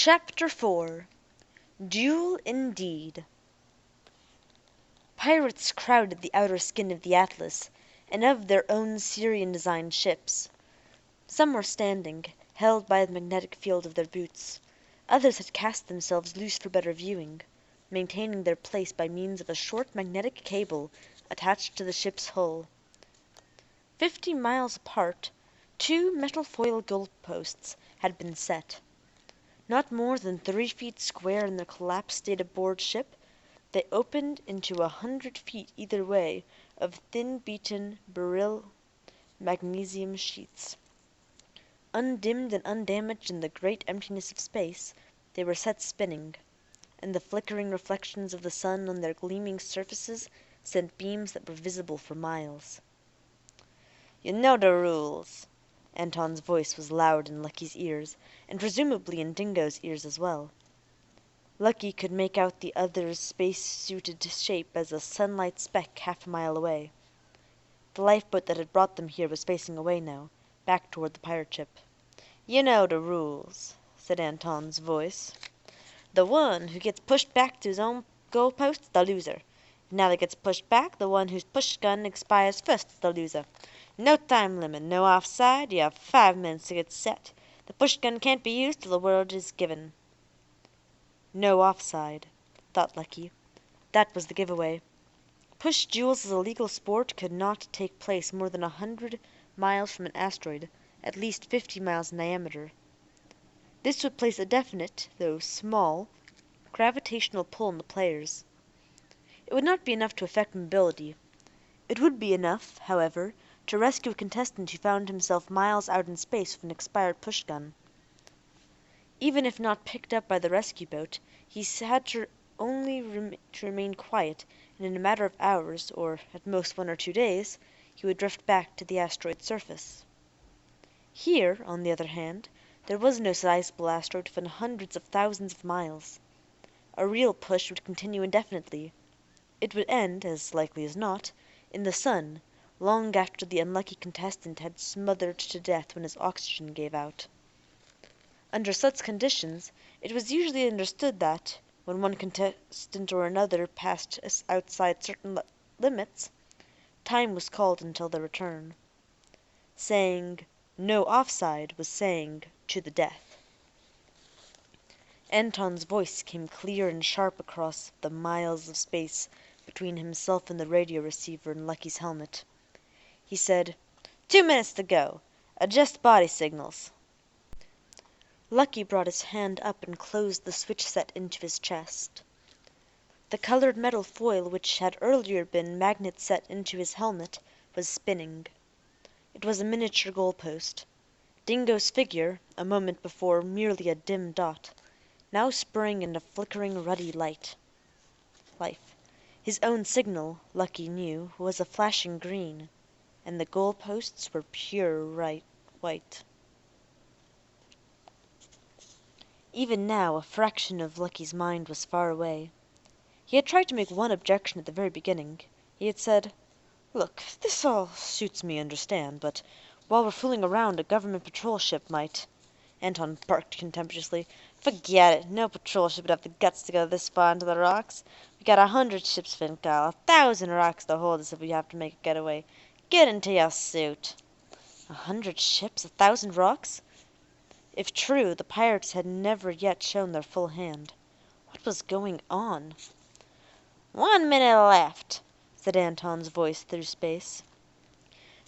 Chapter 4 Duel Indeed. Pirates crowded the outer skin of the Atlas, and of their own Syrian-designed ships. Some were standing, held by the magnetic field of their boots. Others had cast themselves loose for better viewing, maintaining their place by means of a short magnetic cable attached to the ship's hull. 50 miles apart, 2 metal foil goalposts had been set. Not more than 3 feet square in the collapsed state aboard ship, they opened into 100 feet either way of thin-beaten beryl magnesium sheets. Undimmed and undamaged in the great emptiness of space, they were set spinning, and the flickering reflections of the sun on their gleaming surfaces sent beams that were visible for miles. "You know the rules." Anton's voice was loud in Lucky's ears, and presumably in Dingo's ears as well. Lucky could make out the other's space-suited shape as a sunlight speck half a mile away. The lifeboat that had brought them here was facing away now, back toward the pirate ship. "You know the rules," said Anton's voice. "The one who gets pushed back to his own goalpost is the loser. If another gets pushed back, the one whose push gun expires first is the loser. No time limit, no offside. You have 5 minutes to get set. The push gun can't be used till the word is given." No offside, thought Lucky. That was the giveaway. Push duels as a legal sport could not take place more than 100 miles from an asteroid, at least 50 miles in diameter. This would place a definite, though small, gravitational pull on the players. It would not be enough to affect mobility. It would be enough, however, to rescue a contestant who found himself miles out in space with an expired push gun. Even if not picked up by the rescue boat, he had to remain quiet, and in a matter of hours, or at most 1 or 2 days, he would drift back to the asteroid's surface. Here, on the other hand, there was no sizable asteroid within hundreds of thousands of miles. A real push would continue indefinitely. It would end, as likely as not, in the sun, long after the unlucky contestant had smothered to death when his oxygen gave out. Under such conditions, it was usually understood that, when one contestant or another passed outside certain limits, time was called until their return. Saying, "No offside," was saying, "to the death." Anton's voice came clear and sharp across the miles of space between himself and the radio receiver in Lucky's helmet. He said, "2 minutes to go. Adjust body signals." Lucky brought his hand up and closed the switch set into his chest. The colored metal foil which had earlier been magnet set into his helmet was spinning. It was a miniature goalpost. Dingo's figure, a moment before merely a dim dot, now sprang into flickering ruddy life. His own signal, Lucky knew, was a flashing green, and the goalposts were pure white. Even now a fraction of Lucky's mind was far away. He had tried to make one objection at the very beginning. He had said, "Look, this all suits me, understand, but while we're fooling around, a government patrol ship might—" Anton barked contemptuously. "Forget it. No patrol ship would have the guts to go this far into the rocks. We got 100 ships, Fincal, 1,000 rocks to hold us if we have to make a getaway. Get into your suit." 100 ships, 1,000 rocks? If true, the pirates had never yet shown their full hand. What was going on? "1 minute left," said Anton's voice through space.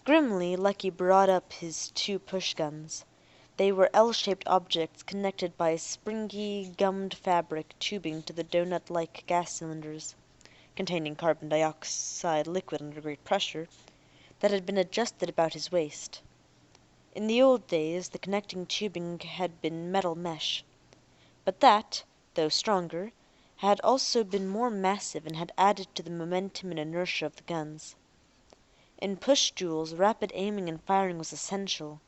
Grimly, Lucky brought up his 2 push guns. They were L-shaped objects connected by springy, gummed fabric tubing to the donut-like gas cylinders, containing carbon dioxide liquid under great pressure, that had been adjusted about his waist. In the old days, the connecting tubing had been metal mesh, but that, though stronger, had also been more massive and had added to the momentum and inertia of the guns. In push duels, rapid aiming and firing was essential.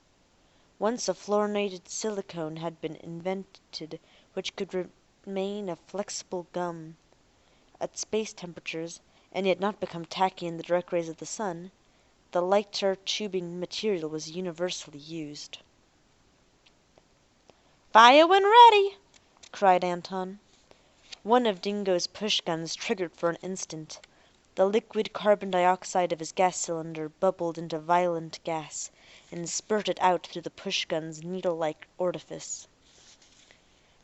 Once a fluorinated silicone had been invented which could remain a flexible gum at space temperatures and yet not become tacky in the direct rays of the sun. The lighter tubing material was universally used. "Fire when ready!" cried Anton. One of Dingo's push guns triggered for an instant. The liquid carbon dioxide of his gas cylinder bubbled into violent gas and spurted out through the push gun's needle-like orifice.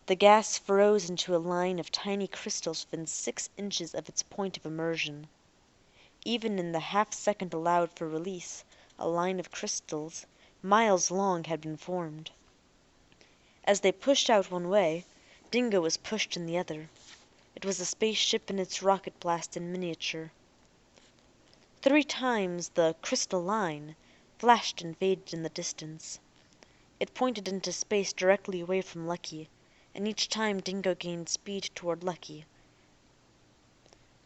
The gas froze into a line of tiny crystals within 6 inches of its point of immersion. Even in the half-second allowed for release, a line of crystals, miles long, had been formed. As they pushed out one way, Dingo was pushed in the other. It was a spaceship in its rocket blast in miniature. 3 times the crystal line flashed and faded in the distance. It pointed into space directly away from Lucky, and each time Dingo gained speed toward Lucky.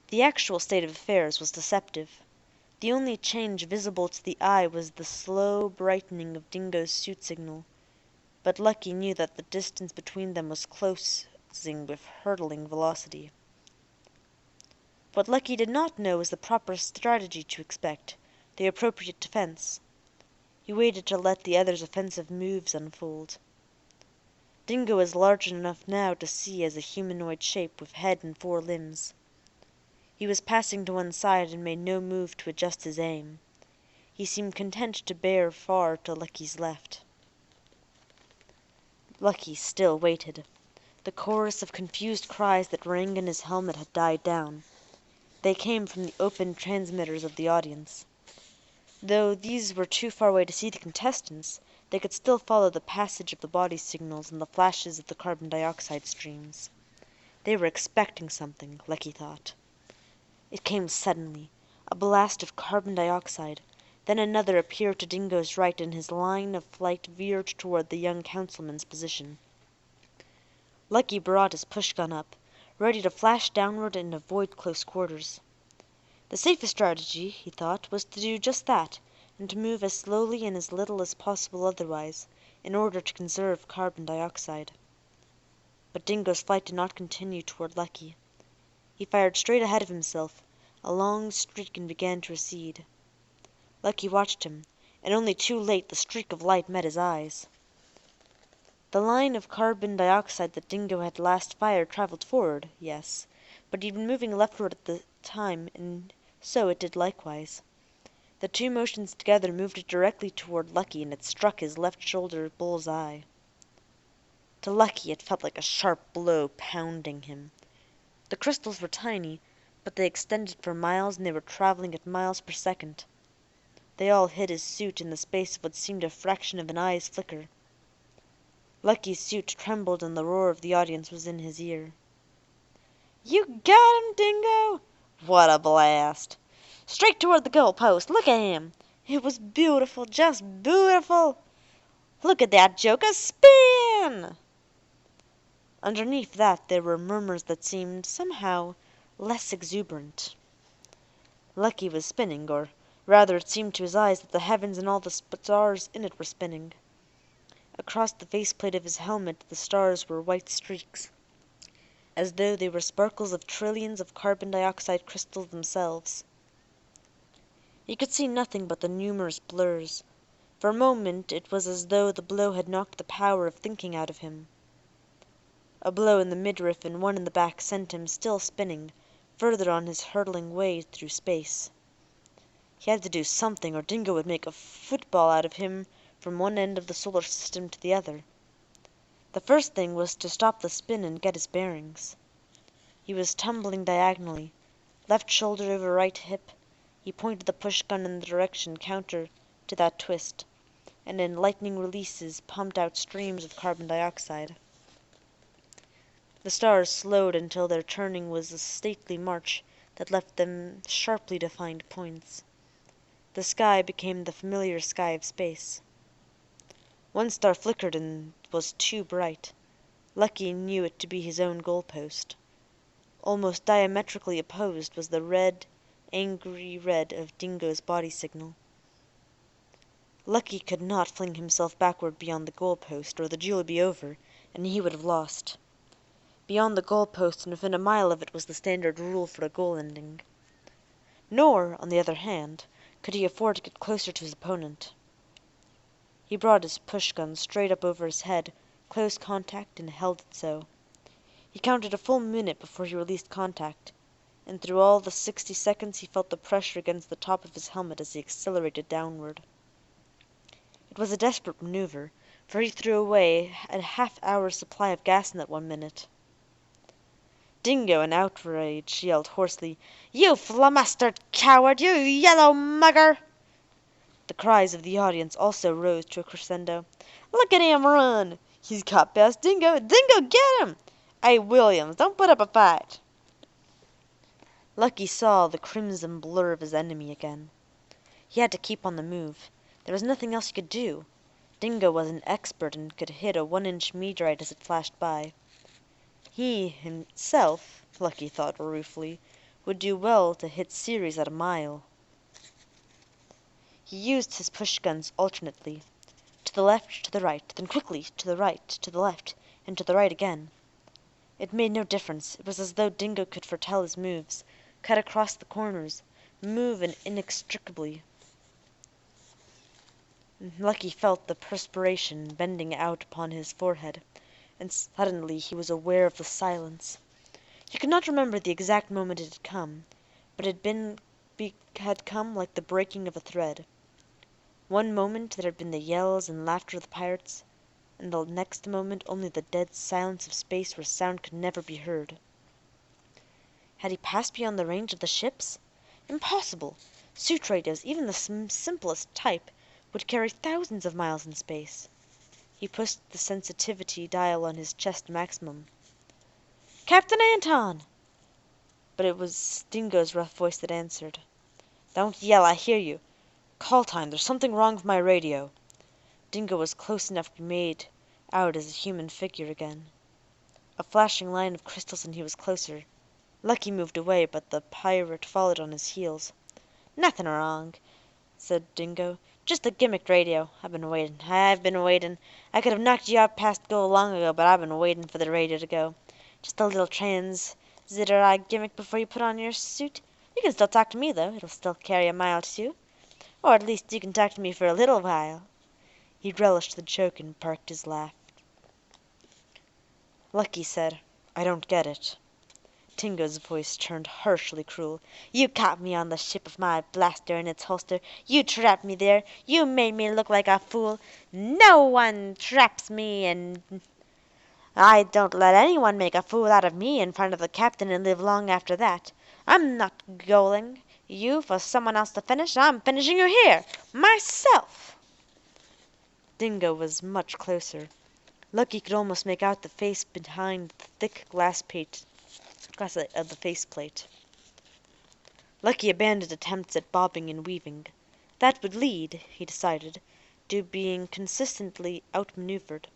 The actual state of affairs was deceptive. The only change visible to the eye was the slow brightening of Dingo's suit signal, but Lucky knew that the distance between them was closing with hurtling velocity. What Lucky did not know was the proper strategy to expect, the appropriate defense. He waited to let the other's offensive moves unfold. Dingo was large enough now to see as a humanoid shape with head and 4 limbs. He was passing to one side and made no move to adjust his aim. He seemed content to bear far to Lucky's left. Lucky still waited. The chorus of confused cries that rang in his helmet had died down. They came from the open transmitters of the audience. Though these were too far away to see the contestants, they could still follow the passage of the body signals and the flashes of the carbon dioxide streams. They were expecting something, Lucky thought. It came suddenly, a blast of carbon dioxide. Then another appeared to Dingo's right, and his line of flight veered toward the young councilman's position. Lucky brought his push-gun up, ready to flash downward and avoid close quarters. The safest strategy, he thought, was to do just that, and to move as slowly and as little as possible otherwise, in order to conserve carbon dioxide. But Dingo's flight did not continue toward Lucky. He fired straight ahead of himself, a long streak, and began to recede. Lucky watched him, and only too late the streak of light met his eyes. The line of carbon dioxide that Dingo had last fired traveled forward, yes, but he'd been moving leftward at the time, and so it did likewise. The 2 motions together moved it directly toward Lucky, and it struck his left shoulder bull's eye. To Lucky it felt like a sharp blow pounding him. The crystals were tiny, but they extended for miles, and they were traveling at miles per second. They all hid his suit in the space of what seemed a fraction of an eye's flicker. Lucky's suit trembled, and the roar of the audience was in his ear. "You got him, Dingo!" "What a blast!" "Straight toward the goal post! Look at him!" "It was beautiful, just beautiful!" "Look at that joker spin!" Underneath that there were murmurs that seemed, somehow, less exuberant. Lucky was spinning, or rather it seemed to his eyes that the heavens and all the stars in it were spinning. Across the faceplate of his helmet the stars were white streaks, as though they were sparkles of trillions of carbon dioxide crystals themselves. He could see nothing but the numerous blurs. For a moment it was as though the blow had knocked the power of thinking out of him. A blow in the midriff and one in the back sent him, still spinning, further on his hurtling way through space. He had to do something, or Dingo would make a football out of him from one end of the solar system to the other. The first thing was to stop the spin and get his bearings. He was tumbling diagonally, left shoulder over right hip. He pointed the push-gun in the direction counter to that twist, and in lightning releases pumped out streams of carbon dioxide. The stars slowed until their turning was a stately march that left them sharply defined points. The sky became the familiar sky of space. One star flickered and was too bright. Lucky knew it to be his own goalpost. Almost diametrically opposed was the red, angry red of Dingo's body signal. Lucky could not fling himself backward beyond the goalpost, or the duel would be over, and he would have lost. Beyond the goalpost and within a mile of it was the standard rule for a goal ending. Nor, on the other hand, could he afford to get closer to his opponent. He brought his push-gun straight up over his head, close contact, and held it so. He counted a full minute before he released contact, and through all the 60 seconds he felt the pressure against the top of his helmet as he accelerated downward. It was a desperate maneuver, for he threw away a half-hour's supply of gas in that 1 minute. Dingo, in outrage, yelled hoarsely, "You flamastered coward! You yellow mugger!" The cries of the audience also rose to a crescendo. "Look at him run! He's got past Dingo! Dingo, get him! Hey, Williams, don't put up a fight!" Lucky saw the crimson blur of his enemy again. He had to keep on the move. There was nothing else he could do. Dingo was an expert and could hit a 1-inch meteorite as it flashed by. He himself, Lucky thought ruefully, would do well to hit Ceres at a mile. He used his push-guns alternately, to the left, to the right, then quickly to the right, to the left, and to the right again. It made no difference. It was as though Dingo could foretell his moves, cut across the corners, move inextricably. Lucky felt the perspiration bending out upon his forehead, and suddenly he was aware of the silence. He could not remember the exact moment it had come, but it had come like the breaking of a thread. One moment there had been the yells and laughter of the pirates, and the next moment only the dead silence of space where sound could never be heard. Had he passed beyond the range of the ships? Impossible! Suit radios, even the simplest type, would carry thousands of miles in space. He pushed the sensitivity dial on his chest maximum. "Captain Anton!" But it was Dingo's rough voice that answered. "Don't yell, I hear you. Call time, there's something wrong with my radio." Dingo was close enough to be made out as a human figure again. A flashing line of crystals and he was closer. Lucky moved away, but the pirate followed on his heels. "Nothing wrong," said Dingo. "Just a gimmicked radio. I've been waiting. I could have knocked you out past go long ago, but I've been waiting for the radio to go. Just a little transitor gimmick before you put on your suit. You can still talk to me, though. It'll still carry a mile or two. Or at least you can talk to me for a little while." He relished the joke and barked his laugh. Lucky said, "I don't get it." Tingo's voice turned harshly cruel. "You caught me on the ship with my blaster in its holster. You trapped me there. You made me look like a fool. No one traps me, and I don't let anyone make a fool out of me in front of the captain and live long after that. I'm not goaling you for someone else to finish. I'm finishing you here, myself." Dingo was much closer. Lucky could almost make out the face behind the thick glass of the faceplate. Lucky abandoned attempts at bobbing and weaving. That would lead, he decided, to being consistently outmaneuvered.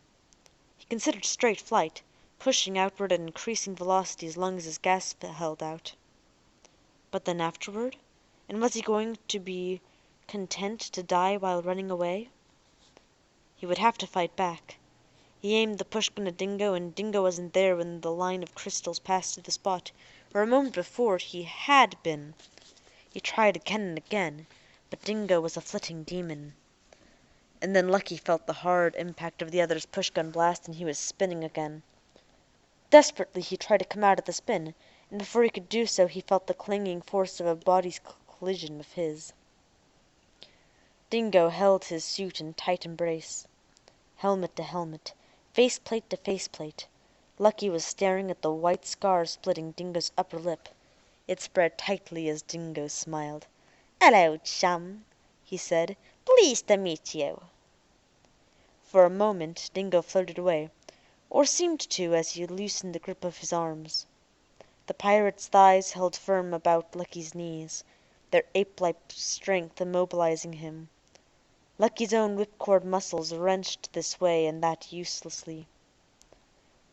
He considered straight flight, pushing outward at increasing velocity as long as his gas held out. But then afterward? And was he going to be content to die while running away? He would have to fight back. He aimed the pushgun at Dingo, and Dingo wasn't there when the line of crystals passed through the spot where a moment before he had been. He tried again and again, but Dingo was a flitting demon. And then Lucky felt the hard impact of the other's pushgun blast, and he was spinning again. Desperately he tried to come out of the spin, and before he could do so he felt the clinging force of a body's collision with his. Dingo held his suit in tight embrace. Helmet to helmet, faceplate to faceplate. Lucky was staring at the white scar splitting Dingo's upper lip. It spread tightly as Dingo smiled. "Hello, chum," he said. "Pleased to meet you." For a moment Dingo floated away, or seemed to as he loosened the grip of his arms. The pirate's thighs held firm about Lucky's knees, their ape-like strength immobilizing him. Lucky's own whipcord muscles wrenched this way and that uselessly.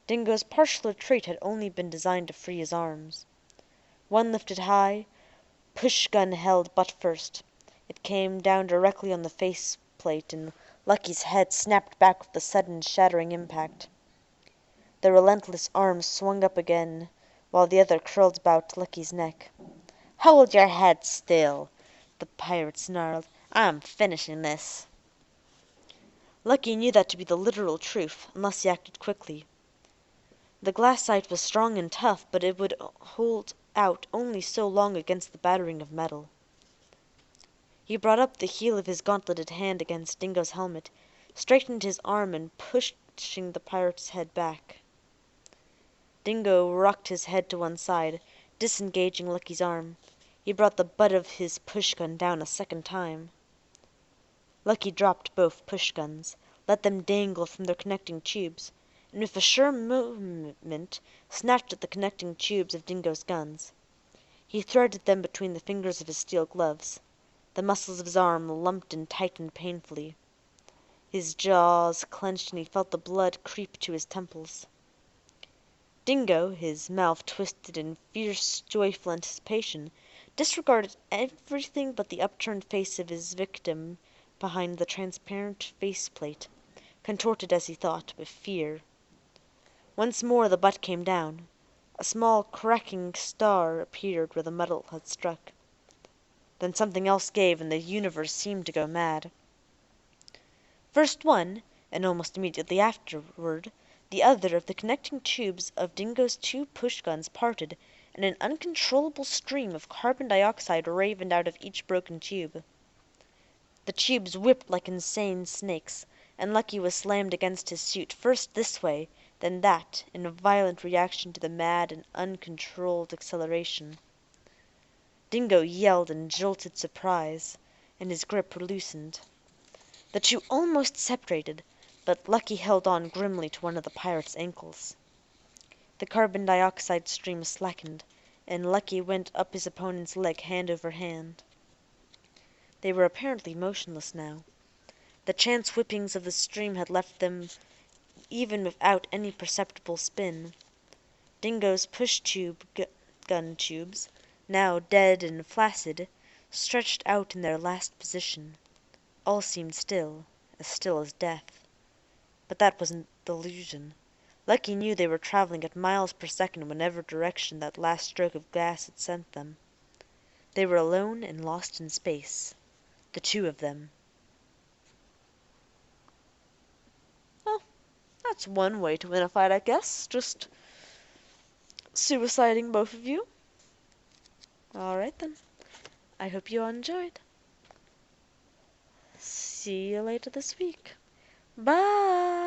Dingo's partial retreat had only been designed to free his arms. One lifted high, push-gun held butt first. It came down directly on the faceplate, and Lucky's head snapped back with the sudden shattering impact. The relentless arm swung up again, while the other curled about Lucky's neck. "Hold your head still," the pirate snarled. "I'm finishing this." Lucky knew that to be the literal truth, unless he acted quickly. The glassite was strong and tough, but it would hold out only so long against the battering of metal. He brought up the heel of his gauntleted hand against Dingo's helmet, straightened his arm, and pushing the pirate's head back. Dingo rocked his head to one side, disengaging Lucky's arm. He brought the butt of his push-gun down a second time. Lucky dropped both push-guns, let them dangle from their connecting tubes, and with a sure movement snapped at the connecting tubes of Dingo's guns. He threaded them between the fingers of his steel gloves. The muscles of his arm lumped and tightened painfully. His jaws clenched, and he felt the blood creep to his temples. Dingo, his mouth twisted in fierce, joyful anticipation, disregarded everything but the upturned face of his victim behind the transparent faceplate, contorted as he thought, with fear. Once more the butt came down. A small cracking star appeared where the metal had struck. Then something else gave, and the universe seemed to go mad. First one, and almost immediately afterward the other of the connecting tubes of Dingo's two push-guns parted, and an uncontrollable stream of carbon dioxide ravened out of each broken tube. The tubes whipped like insane snakes, and Lucky was slammed against his suit, first this way, then that, in a violent reaction to the mad and uncontrolled acceleration. Dingo yelled in jolted surprise, and his grip loosened. The two almost separated, but Lucky held on grimly to one of the pirate's ankles. The carbon dioxide stream slackened, and Lucky went up his opponent's leg hand over hand. They were apparently motionless now. The chance whippings of the stream had left them even without any perceptible spin. Dingo's gun tubes, now dead and flaccid, stretched out in their last position. All seemed still as death. But that wasn't delusion. Lucky knew they were traveling at miles per second in whatever direction that last stroke of gas had sent them. They were alone and lost in space. The two of them. Well, that's one way to win a fight, I guess. Just suiciding both of you. Alright then. I hope you all enjoyed. See you later this week. Bye!